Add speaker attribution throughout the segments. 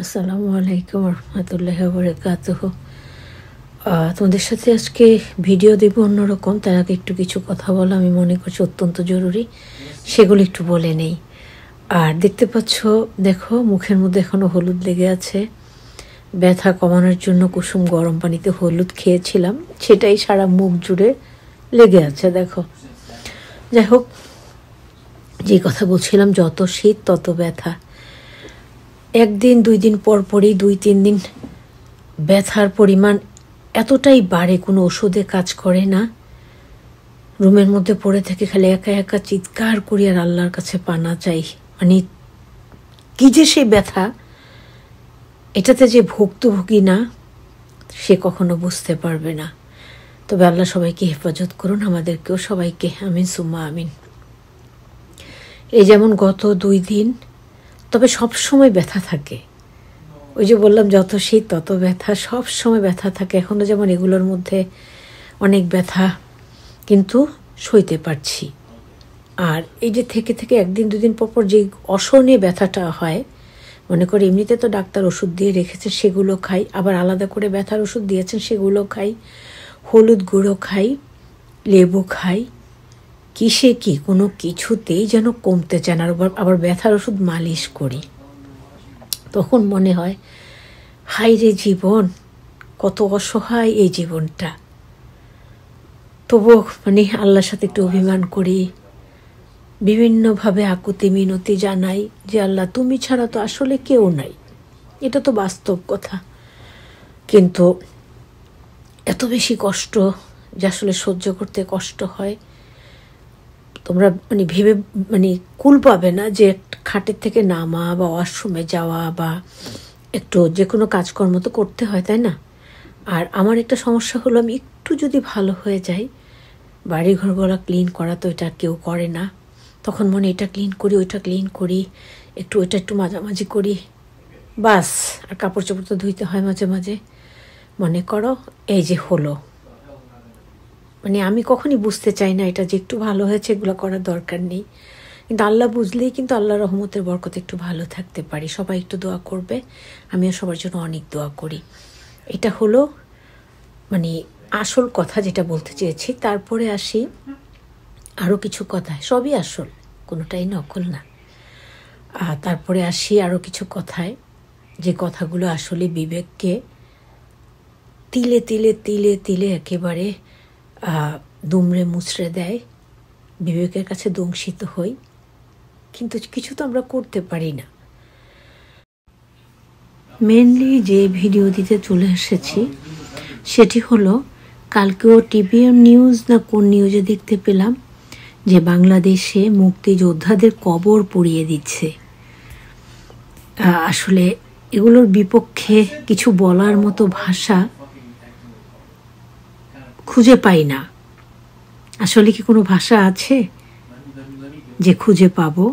Speaker 1: আসসালামু আলাইকুম রহমতুল্লাহি ওয়া বারাকাতুহু। তোমাদের সাথে আজকে ভিডিও দেব অন্যরকম, তার আগে একটু কিছু কথা বলা আমি মনে করছি অত্যন্ত জরুরি, সেগুলো একটু বলে নেই। আর দেখতে পাচ্ছ, দেখো মুখের মধ্যে এখনো হলুদ লেগে আছে। ব্যথা কমানোর জন্য কুসুম গরম পানিতে হলুদ খেয়েছিলাম, সেটাই সারা মুখ জুড়ে লেগে আছে। দেখো, যাই হোক, যে কথা বলছিলাম, যত শীত তত ব্যথা। একদিন দুই দিন পর পরই 2-3 দিন ব্যথার পরিমাণ এতটাই বাড়ে, কোনো ওষুধে কাজ করে না। রুমের মধ্যে পড়ে থেকে খালি একা একা চিৎকার করি আর আল্লাহর কাছে পানা চাই। মানে কি যে সেই ব্যথা, এটাতে যে ভুক্তভোগী না সে কখনো বুঝতে পারবে না। তবে আল্লাহ সবাইকে হেফাজত করুন, আমাদেরকেও সবাইকে, আমিন সুম্মা আমিন। এই যেমন গত 2 দিন, তবে সব সময় ব্যথা থাকে। ওই যে বললাম যত শীত তত ব্যথা, সব সময় ব্যথা থাকে। এখনও যেমন এগুলোর মধ্যে অনেক ব্যথা, কিন্তু সইতে পারছি। আর এই যে থেকে থেকে একদিন দুদিন পর যে অসহনীয় ব্যথাটা হয়, মনে করি এমনিতে তো ডাক্তার ওষুধ দিয়ে রেখেছে, সেগুলো খাই, আবার আলাদা করে ব্যথার ওষুধ দিয়েছেন সেগুলো খাই, হলুদ গুঁড়ো খাই, লেবু খাই, কিসে কি কোনো কিছুতেই যেন কমতে চায় না। আবার ব্যথার ওষুধ মালিশ করি। তখন মনে হয়, হাই রে জীবন, কত অসহায় এই জীবনটা। তবুও মানে আল্লাহর সাথে একটু অভিমান করি, বিভিন্নভাবে আকুতি মিনতি জানাই যে আল্লাহ তুমি ছাড়া তো আসলে কেউ নাই, এটা তো বাস্তব কথা। কিন্তু এত বেশি কষ্ট যে আসলে সহ্য করতে কষ্ট হয়। তোমরা মানে ভেবে মানে কুল পাবে না যে খাটের থেকে নামা বা ওয়াশরুমে যাওয়া বা একটু যে কোনো কাজকর্ম তো করতে হয়, তাই না? আর আমার একটা সমস্যা হলো, আমি একটু যদি ভালো হয়ে যাই, বাড়ি ঘরগুলো ক্লিন করা তো এটা কেউ করে না। তখন মনে এটা ক্লিন করি, ওইটা ক্লিন করি, ওইটা একটু মাঝামাঝি করি, বাস। আর কাপড় চোপড় তো ধুইতে হয় মাঝে মাঝে। মনে করো এই যে হলো, মানে আমি কখনই বুঝতে চাই না এটা যে একটু ভালো হয়েছে, এগুলো করার দরকার নেই। কিন্তু আল্লাহ বুঝলেই কিন্তু আল্লাহ রহমতের বরকতে একটু ভালো থাকতে পারি। সবাই একটু দোয়া করবে, আমিও সবার জন্য অনেক দোয়া করি। এটা হলো মানে আসল কথা যেটা বলতে চেয়েছি। তারপরে আসি আরও কিছু কথায়, সবই আসল, কোনোটাই নকল না। তারপরে আসি আরও কিছু কথায়, যে কথাগুলো আসলে বিবেককে তিলে তিলে তিলে তিলে একেবারে দুমড়ে মুচড়ে দেয়। বিবেকের কাছে দংশিত হই, কিন্তু কিছু তো আমরা করতে পারি না। মেনলি যে ভিডিও দিতে চলে এসেছি সেটি হলো, কালকেও টিভি নিউজ না কোন নিউজে দেখতে পেলাম যে বাংলাদেশে মুক্তিযোদ্ধাদের কবর পুড়িয়ে দিচ্ছে। আসলে এগুলোর বিপক্ষে কিছু বলার মতো ভাষা খুঁজে পাই না। আসলে কি কোনো ভাষা আছে যে খুঁজে পাবো?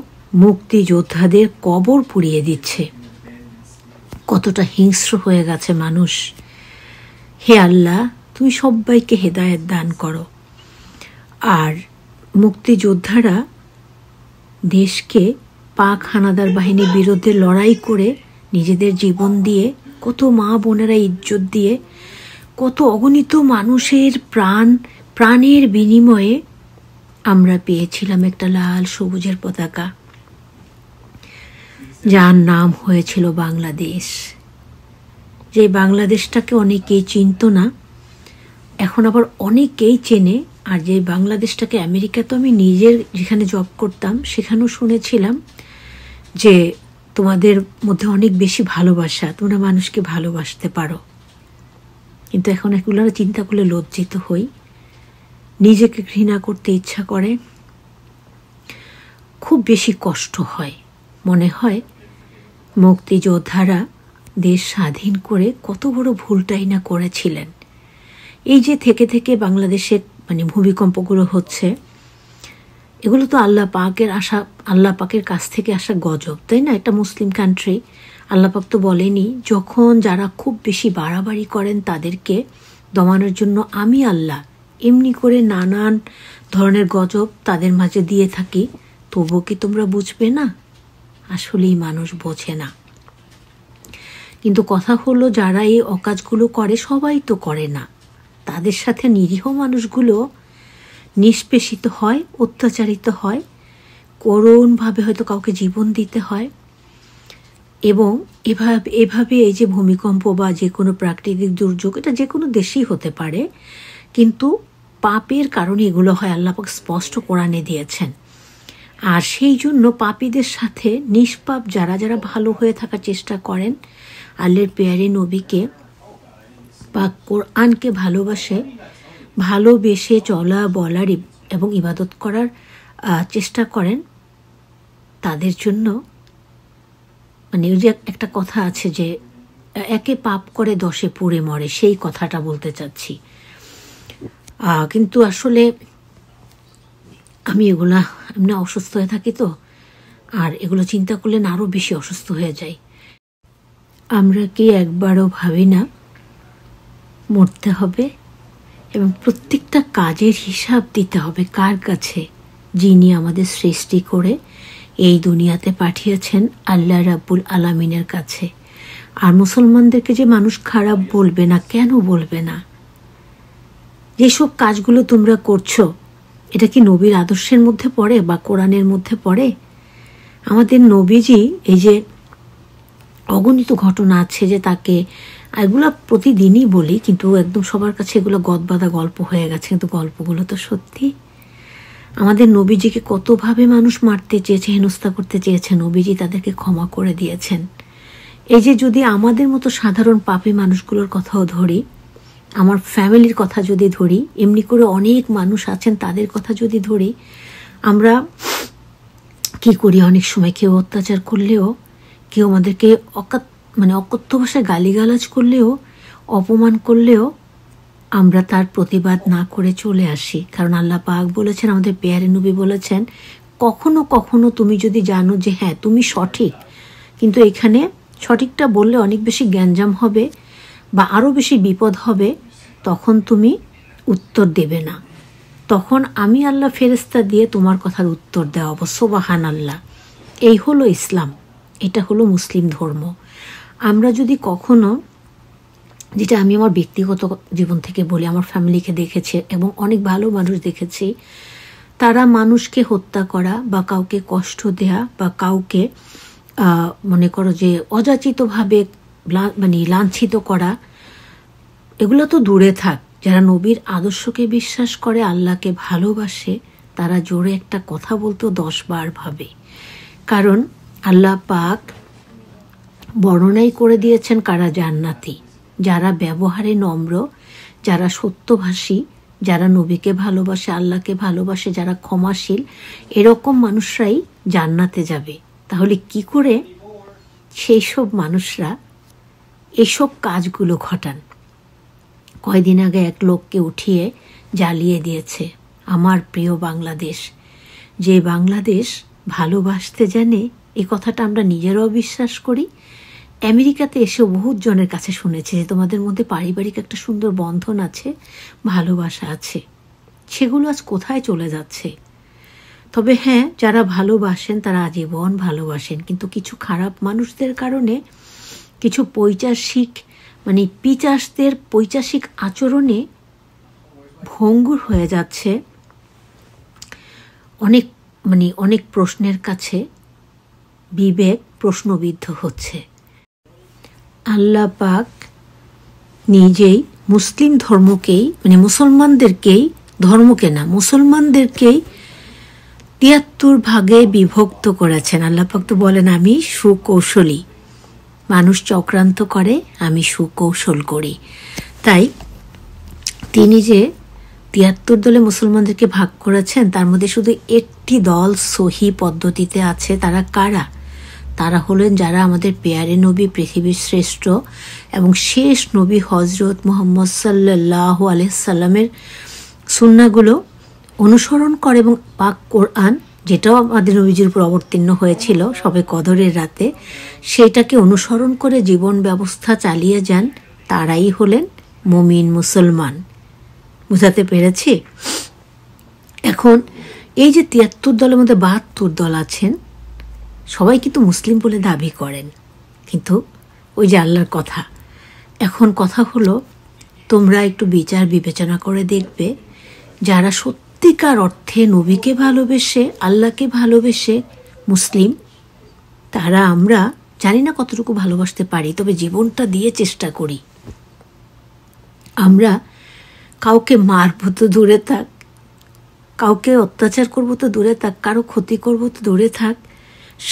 Speaker 1: মুক্তিযোদ্ধাদের কবর পুড়িয়ে দিচ্ছে, কতটা হিংস্র হয়ে গেছে মানুষ। হে আল্লাহ, তুমি সবাইকে হেদায়েত দান করো। আর মুক্তিযোদ্ধারা দেশকে পাক হানাদার বাহিনীর বিরুদ্ধে লড়াই করে নিজেদের জীবন দিয়ে, কত মা বোনেরা ইজ্জত দিয়ে, কত অগণিত মানুষের প্রাণের বিনিময়ে আমরা পেয়েছিলাম একটা লাল সবুজের পতাকা, যার নাম হয়েছিল বাংলাদেশ। যে বাংলাদেশটাকে অনেকেই চিনত না, এখন আবার অনেকেই চেনে। আর যে বাংলাদেশটাকে, আমেরিকা তো আমি নিজের যেখানে জব করতাম সেখানেও শুনেছিলাম যে তোমাদের মধ্যে অনেক বেশি ভালোবাসা, তোমরা মানুষকে ভালোবাসতে পারো। কিন্তু এখন এগুলো চিন্তা করলে লজ্জিত হই, নিজেকে ঘৃণা করতে ইচ্ছা করে, খুব বেশি কষ্ট হয়। মনে হয় মুক্তিযোদ্ধারা দেশ স্বাধীন করে কত বড় ভুলটাই না করেছিলেন। এই যে থেকে থেকে বাংলাদেশে মানে ভূমিকম্পগুলো হচ্ছে, এগুলো তো আল্লাহ পাকের কাছ থেকে আসা গজব, তাই না? এটা মুসলিম কান্ট্রি, আল্লাহ পাক তো বলেনি যখন যারা খুব বেশি বাড়াবাড়ি করেন তাদেরকে দমানোর জন্য আমি আল্লাহ এমনি করে নানান ধরনের গজব তাদের মাঝে দিয়ে থাকি, তবুও কি তোমরা বুঝবে না? আসলেই মানুষ বোঝে না। কিন্তু কথা হলো যারা এই অকাজগুলো করে সবাই তো করে না, তাদের সাথে নিরীহ মানুষগুলো নিষ্পেষিত হয়, অত্যাচারিত হয়, করুণভাবে হয়তো কাউকে জীবন দিতে হয়। এবং এভাবে এই যে ভূমিকম্প বা যে কোনো প্রাকৃতিক দুর্যোগ, এটা যে কোনো দেশেই হতে পারে, কিন্তু পাপের কারণে এগুলো হয়, আল্লাহ পাক স্পষ্ট কোরআনে দিয়েছেন। আর সেই জন্য পাপীদের সাথে নিষ্পাপ যারা যারা ভালো হয়ে থাকার চেষ্টা করেন, আল্লাহর পেয়ারে নবীকে বা কোরআনকে ভালোবেসে চলা বলার এবং ইবাদত করার চেষ্টা করেন, তাদের জন্য মানে ওই যে একটা কথা আছে যে একে পাপ করে 10 পুড়ে মরে, সেই কথাটা বলতে চাচ্ছি। কিন্তু আসলে আমি এমনি অসুস্থ হয়ে থাকি তো, আর এগুলো চিন্তা করলে না আরও বেশি অসুস্থ হয়ে যাই। আমরা কি একবারও ভাবি না মরতে হবে এবং প্রত্যেকটা কাজের হিসাব দিতে হবে কার কাছে? যিনি আমাদের সৃষ্টি করে এই দুনিয়াতে পাঠিয়েছেন, আল্লাহ রাব্বুল আলামিনের কাছে। আর মুসলমানদেরকে যে মানুষ খারাপ বলবে না, কেন বলবে না? যেসব কাজগুলো তোমরা করছো, এটা কি নবীর আদর্শের মধ্যে পড়ে বা কোরআনের মধ্যে পড়ে? আমাদের নবীজি, এই যে অগণিত ঘটনা আছে যে তাকে, এগুলো প্রতিদিনই বলি কিন্তু একদম সবার কাছে এগুলো গদবাঁধা গল্প হয়ে গেছে, কিন্তু গল্পগুলো তো সত্যি। আমাদের নবীজিকে কতভাবে মানুষ মারতে চেয়েছে, হেনস্থা করতে চেয়েছে, নবীজি তাদেরকে ক্ষমা করে দিয়েছেন। এই যে যদি আমাদের মতো সাধারণ পাপী মানুষগুলোর কথাও ধরি, আমার ফ্যামিলির কথা যদি ধরি, এমনি করে অনেক মানুষ আছেন তাদের কথা যদি ধরি, আমরা কি করি? অনেক সময় কেউ অত্যাচার করলেও, কেউ আমাদেরকে অকথ্য ভাষায় গালিগালাজ করলেও, অপমান করলেও আমরা তার প্রতিবাদ না করে চলে আসি। কারণ আল্লাহ পাক বলেছেন, আমাদের পেয়ারে নবী বলেছেন, কখনো কখনো তুমি যদি জানো যে হ্যাঁ তুমি সঠিক, কিন্তু এখানে সঠিকটা বললে অনেক বেশি গ্যাঞ্জাম হবে বা আরও বেশি বিপদ হবে, তখন তুমি উত্তর দেবে না। তখন আমি আল্লাহ ফেরেশতা দিয়ে তোমার কথার উত্তর দেওয়াবো। সুবহানাল্লাহ। এই হলো ইসলাম, এটা হলো মুসলিম ধর্ম। আমরা যদি কখনো, যেটা আমি আমার ব্যক্তিগত জীবন থেকে বলি, আমার ফ্যামিলিকে দেখেছি এবং অনেক ভালো মানুষ দেখেছি, তারা মানুষকে হত্যা করা বা কাউকে কষ্ট দেয়া বা কাউকে মনে করো যে অযাচিতভাবে লাঞ্ছিত করা, এগুলো তো দূরে থাক। যারা নবীর আদর্শকে বিশ্বাস করে, আল্লাহকে ভালোবাসে, তারা জোরে একটা কথা বলতেও 10 বার ভাবে। কারণ আল্লাহ পাক বর্ণনাই করে দিয়েছেন কারা জান্নাতি, যারা ব্যবহারে নম্র, যারা সত্যভাষী, যারা নবীকে ভালোবাসে, আল্লাহকে ভালোবাসে, যারা ক্ষমাশীল, এরকম মানুষরাই জান্নাতে যাবে। তাহলে কি করে সেই সব মানুষরা এসব কাজগুলো ঘটান? কয়দিন আগে এক লোককে উঠিয়ে জ্বালিয়ে দিয়েছে। আমার প্রিয় বাংলাদেশ, যে বাংলাদেশ ভালোবাসতে জানে, এই কথাটা আমরা নিজেরাও বিশ্বাস করি। আমেরিকাতে এসে বহুত জনের কাছে শুনেছি যে তোমাদের মধ্যে পারিবারিক একটা সুন্দর বন্ধন আছে, ভালোবাসা আছে। সেগুলো আজ কোথায় চলে যাচ্ছে? তবে হ্যাঁ, যারা ভালোবাসেন তারা আজীবন ভালোবাসেন, কিন্তু কিছু খারাপ মানুষদের কারণে, কিছু পিচাসদের পৈচাসিক আচরণে ভঙ্গুর হয়ে যাচ্ছে। অনেক প্রশ্নের কাছে বিবেক প্রশ্নবিদ্ধ হচ্ছে। আল্লাহ পাক নিজেই মুসলিম ধর্মকেই, মুসলমানদেরকেই, ধর্মকে না, মুসলমানদেরকেই 73 ভাগে বিভক্ত করেছেন। আল্লাহ পাক তো বলেন, আমি সুকৌশলী, মানুষ চক্রান্ত করে, আমি সুকৌশল করি। তাই তিনি যে 73 দলে মুসলমানদেরকে ভাগ করেছেন, তার মধ্যে শুধু একটি দল সহি পদ্ধতিতে আছে। তারা কারা? তারা হলেন যারা আমাদের পেয়ারে নবী, পৃথিবীর শ্রেষ্ঠ এবং শেষ নবী হজরত মুহাম্মদ সাল্লাল্লাহু আলাইহি সাল্লামের সুন্নাহগুলো অনুসরণ করে এবং পাক কোরআন, যেটাও আমাদের নবীজির উপর অবতীর্ণ হয়েছিল সবে কদরের রাতে, সেটাকে অনুসরণ করে জীবন ব্যবস্থা চালিয়ে যান। তারাই হলেন মুমিন মুসলমান। বুঝাতে পেরেছি? এখন এই যে 73 দলের মধ্যে 72 দল আছেন, সবাই কিন্তু মুসলিম বলে দাবি করেন, কিন্তু ওই যে আল্লাহর কথা। এখন কথা হলো, তোমরা একটু বিচার বিবেচনা করে দেখবে, যারা সত্যিকার অর্থে নবীকে ভালোবেসে, আল্লাহকে ভালোবেসে মুসলিম, তারা আমরা জানি না কতটুকু ভালোবাসতে পারি, তবে জীবনটা দিয়ে চেষ্টা করি। আমরা কাউকে মারবো তো দূরে থাক, কাউকে অত্যাচার করবো তো দূরে থাক, কারো ক্ষতি করবো তো দূরে থাক,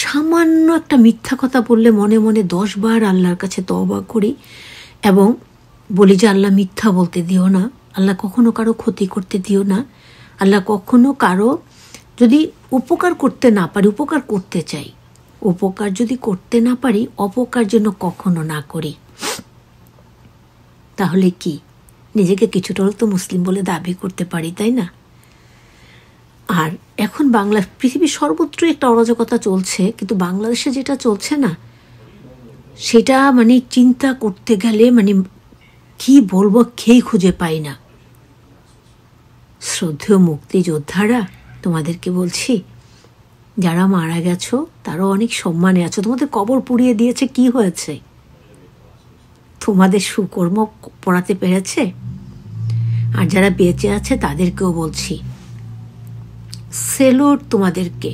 Speaker 1: সামান্য একটা মিথ্যা কথা বললে মনে মনে 10 বার আল্লাহর কাছে তওবা করি এবং বলি যে আল্লাহ মিথ্যা বলতে দিও না, আল্লাহ কখনো কারো ক্ষতি করতে দিও না, আল্লাহ কখনো কারো যদি উপকার করতে না পারি, উপকার করতে চাই, উপকার যদি করতে না পারি, অপকার যেন কখনো না করি। তাহলে কি নিজেকে কিছুটা তো মুসলিম বলে দাবি করতে পারি, তাই না? আর এখন পৃথিবীর সর্বত্রই একটা অরাজকতা চলছে, কিন্তু বাংলাদেশে যেটা চলছে না, সেটা মানে চিন্তা করতে গেলে মানে কি বলবো খেই খুঁজে পাই না। শ্রদ্ধেয় মুক্তিযোদ্ধারা, তোমাদেরকে বলছি, যারা মারা গেছো তারাও অনেক সম্মানে আছো। তোমাদের কবর পুড়িয়ে দিয়েছে, কি হয়েছে? তোমাদের সুকর্ম পড়াতে পেরেছে? আর যারা বেঁচে আছে তাদেরকেও বলছি, সেলুট তোমাদেরকে,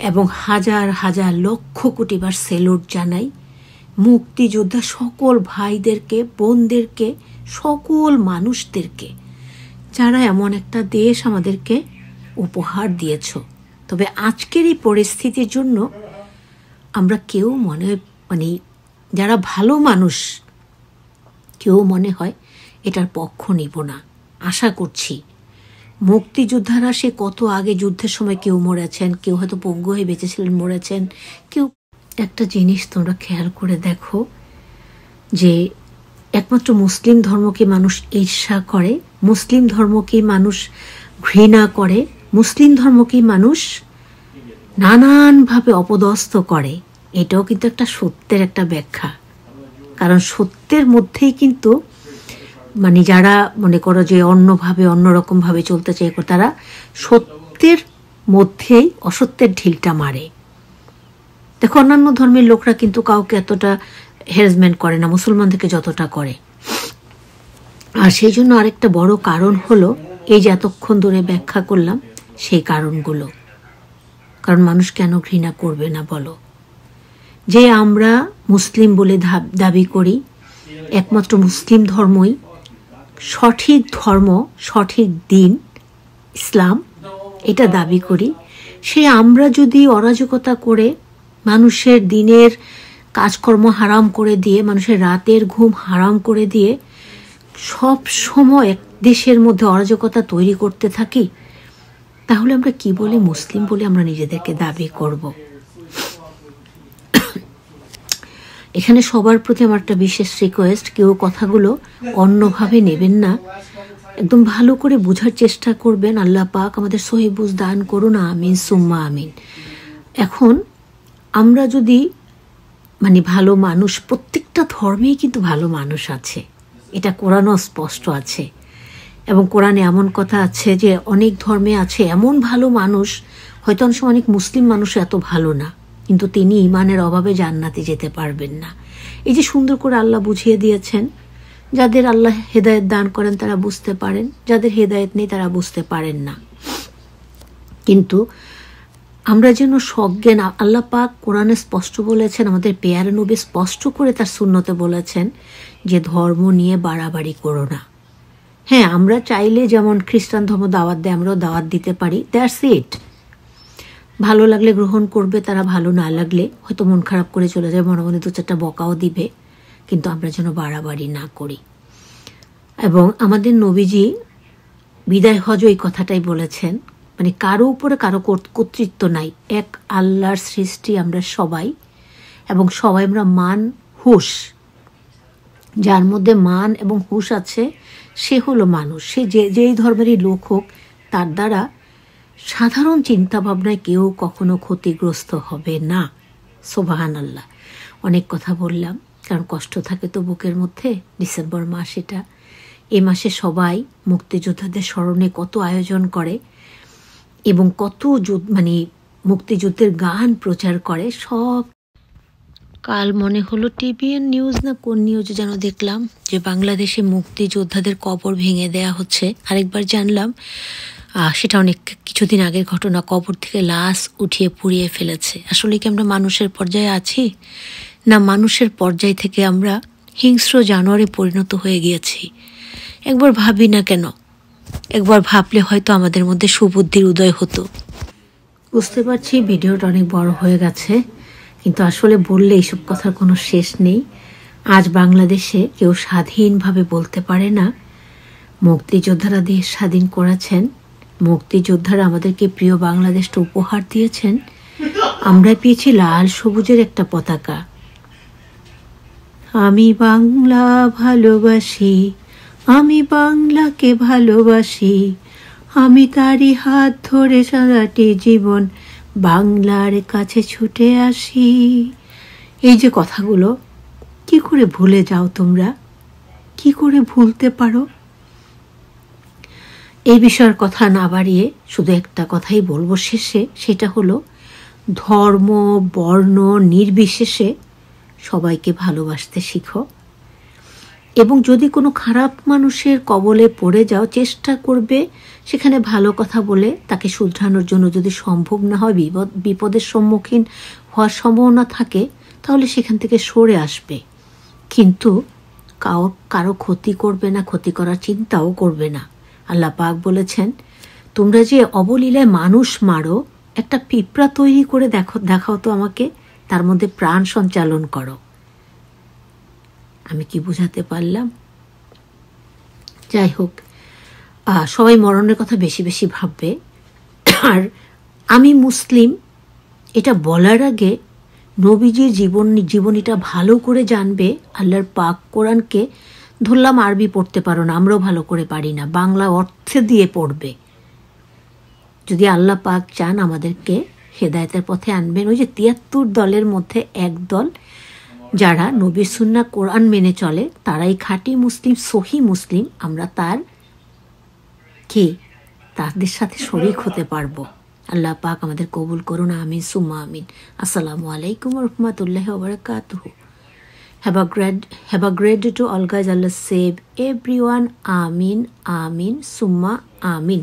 Speaker 1: এবং হাজার হাজার লক্ষ কোটি বার সেলুট জানাই মুক্তিযোদ্ধা সকল ভাইদেরকে, বোনদেরকে, সকল মানুষদেরকে, যারা এমন একটা দেশ আমাদেরকে উপহার দিয়েছ। তবে আজকের এই পরিস্থিতির জন্য আমরা কেউ মানে যারা ভালো মানুষ, কেউ মনে হয় এটার পক্ষ নিব না। আশা করছি মুক্তিযোদ্ধারা সে কত আগে যুদ্ধের সময় কেউ মরেছেন, কেউ হয়তো পঙ্গু হয়ে বেঁচেছিলেন, মরেছেন কেউ। একটা জিনিস তোমরা খেয়াল করে দেখো যে একমাত্র মুসলিম ধর্মকে মানুষ ঈর্ষা করে, মুসলিম ধর্মকে মানুষ ঘৃণা করে, মুসলিম ধর্মকে মানুষ নানানভাবে অপদস্থ করে। এটাও কিন্তু একটা সত্যের একটা ব্যাখ্যা, কারণ সত্যের মধ্যেই কিন্তু মানে যারা মনে করো যে অন্যভাবে অন্যরকমভাবে চলতে চাই, তারা সত্যের মধ্যেই অসত্যের ঢিলটা মারে। দেখো অন্যান্য ধর্মের লোকরা কিন্তু কাউকে এতটা হ্যারাসমেন্ট করে না মুসলমানদেরকে যতটা করে। আর সেই জন্য আরেকটা বড় কারণ হলো এই যে এতক্ষণ ধরে ব্যাখ্যা করলাম সেই কারণগুলো। কারণ মানুষ কেন ঘৃণা করবে না বলো? যে আমরা মুসলিম বলে দাবি করি, একমাত্র মুসলিম ধর্মই সঠিক ধর্ম, সঠিক দিন ইসলাম, এটা দাবি করি। সে আমরা যদি অরাজকতা করে মানুষের দিনের কাজকর্ম হারাম করে দিয়ে, মানুষের রাতের ঘুম হারাম করে দিয়ে সব সময় দেশের মধ্যে অরাজকতা তৈরি করতে থাকি, তাহলে আমরা কি বলে মুসলিম বলে আমরা নিজেদেরকে দাবি করব? এখানে সবার প্রতি আমার একটা বিশেষ রিকোয়েস্ট, কেউ কথাগুলো অন্যভাবে নেবেন না, একদম ভালো করে বোঝার চেষ্টা করবেন। আল্লাহ পাক আমাদের সহি বুঝ দান করুন, আমিন সুম্মা আমিন। এখন আমরা যদি মানে ভালো মানুষ, প্রত্যেকটা ধর্মেই কিন্তু ভালো মানুষ আছে, এটা কোরআনও স্পষ্ট আছে। এবং কোরআনে এমন কথা আছে যে অনেক ধর্মে আছে এমন ভালো মানুষ, হয়তো অনেক সময় অনেক মুসলিম মানুষ এত ভালো না, কিন্তু তিনি ইমানের অভাবে জান্নাতে যেতে পারবেন না। এই যে সুন্দর করে আল্লাহ বুঝিয়ে দিয়েছেন, যাদের আল্লাহ হেদায়েত দান করেন তারা বুঝতে পারেন, যাদের হেদায়েত নেই তারা বুঝতে পারেন না। কিন্তু আমরা যেন সজ্ঞান, আল্লাহ পাক কোরআনে স্পষ্ট বলেছেন, আমাদের পেয়ারা নবী স্পষ্ট করে তার সুন্নতে বলেছেন যে ধর্ম নিয়ে বাড়াবাড়ি করো না। হ্যাঁ, আমরা চাইলে যেমন খ্রিস্টান ধর্ম দাওয়াত দেয়, আমরাও দাওয়াত দিতে পারি, দ্যাটস ইট। ভালো লাগলে গ্রহণ করবে তারা, ভালো না লাগলে হয়তো মন খারাপ করে চলে যায়, মনে মনে 2-4টা বকাও দিবে, কিন্তু আমরা যেন বাড়াবাড়ি না করি। এবং আমাদের নবীজি বিদায় হজ এই কথাটাই বলেছেন, মানে কারো উপরে কারো কর্তৃত্ব নাই, এক আল্লাহর সৃষ্টি আমরা সবাই, এবং সবাই আমরা মান হুশ, যার মধ্যে মান এবং হুশ আছে সে হলো মানুষ। সে যেই ধর্মেরই লোক হোক, তার দ্বারা সাধারণ চিন্তাভাবনায় কেউ কখনো ক্ষতিগ্রস্ত হবে না। সুবহানাল্লাহ। অনেক কথা বললাম, কারণ কষ্ট থাকে তো বুকের মধ্যে। ডিসেম্বর মাস এটা, এই মাসে সবাই মুক্তিযোদ্ধাদের স্মরণে কত আয়োজন করে এবং কত মানে মুক্তিযুদ্ধের গান প্রচার করে, সব কাল মনে হলো টিভিএন নিউজ না কোন নিউজে যেন দেখলাম যে বাংলাদেশে মুক্তিযোদ্ধাদের কবর ভেঙে দেয়া হচ্ছে। আরেকবার জানলাম সেটা অনেক কিছুদিন আগের ঘটনা, কবর থেকে লাশ উঠিয়ে পুড়িয়ে ফেলেছে। আসলে কি আমরা মানুষের পর্যায়ে আছি, না মানুষের পর্যায় থেকে আমরা হিংস্র জানোয়ারে পরিণত হয়ে গিয়েছি? একবার ভাবি না কেন? একবার ভাবলে হয়তো আমাদের মধ্যে সুবুদ্ধির উদয় হতো। বুঝতে পারছি ভিডিওটা অনেক বড় হয়ে গেছে, কিন্তু আসলে বললে এইসব কথার কোনো শেষ নেই। আজ বাংলাদেশে কেউ স্বাধীনভাবে বলতে পারে না মুক্তিযোদ্ধারা দেশ স্বাধীন করেছেন, মুক্তিযোদ্ধারা আমাদেরকে প্রিয় বাংলাদেশটা উপহার দিয়েছেন। আমরা পেয়েছি লাল সবুজের একটা পতাকা। আমি বাংলা ভালোবাসি, আমি বাংলাকে ভালোবাসি, আমি তারই হাত ধরে সারাটি জীবন বাংলার কাছে ছুটে আসি। এই যে কথাগুলো কি করে ভুলে যাও তোমরা? কি করে ভুলতে পারো? এই বিষয়ের কথা না বাড়িয়ে শুধু একটা কথাই বলবো শেষে, সেটা হলো ধর্ম বর্ণ নির্বিশেষে সবাইকে ভালোবাসতে শিখো, এবং যদি কোনো খারাপ মানুষের কবলে পড়ে যাও চেষ্টা করবে সেখানে ভালো কথা বলে তাকে শুধরানোর জন্য। যদি সম্ভব না হয়, বিপদের সম্মুখীন হওয়ার সম্ভাবনা থাকে, তাহলে সেখান থেকে সরে আসবে, কিন্তু কারো ক্ষতি করবে না, ক্ষতি করার চিন্তাও করবে না। আল্লাহ পাক বলেছেন, তোমরা যে অবলীলায় মানুষ মারো, একটা পিঁপড়া তৈরি করে দেখাও তো আমাকে, তার মধ্যে প্রাণ সঞ্চালন করো। আমি কি বুঝাতে পারলাম? যাই হোক, সবাই মরণের কথা বেশি বেশি ভাববে। আর আমি মুসলিম এটা বলার আগে নবীজির জীবনীটা ভালো করে জানবে। আল্লাহর পাক কোরআনকে ধরলাম আরবি পড়তে পারো না, আমরাও ভালো করে পারি না, বাংলা অর্থে দিয়ে পড়বে। যদি আল্লাহ পাক চান আমাদেরকে হেদায়েতের পথে আনবেন, ওই যে ৭৩ দলের মধ্যে এক দল যারা নবী সুন্নাহ কোরআন মেনে চলে, তারাই খাঁটি মুসলিম, সহি মুসলিম। আমরা তাদের সাথে শরীক হতে পারবো। আল্লাহ পাক আমাদের কবুল করুন, আমিন সুম্মা আমিন। আসসালামু আলাইকুম ওয়া রাহমাতুল্লাহি ওয়া বারাকাতুহু। Have a great day to all guys. Allah save everyone. Amin, amin, summa amin.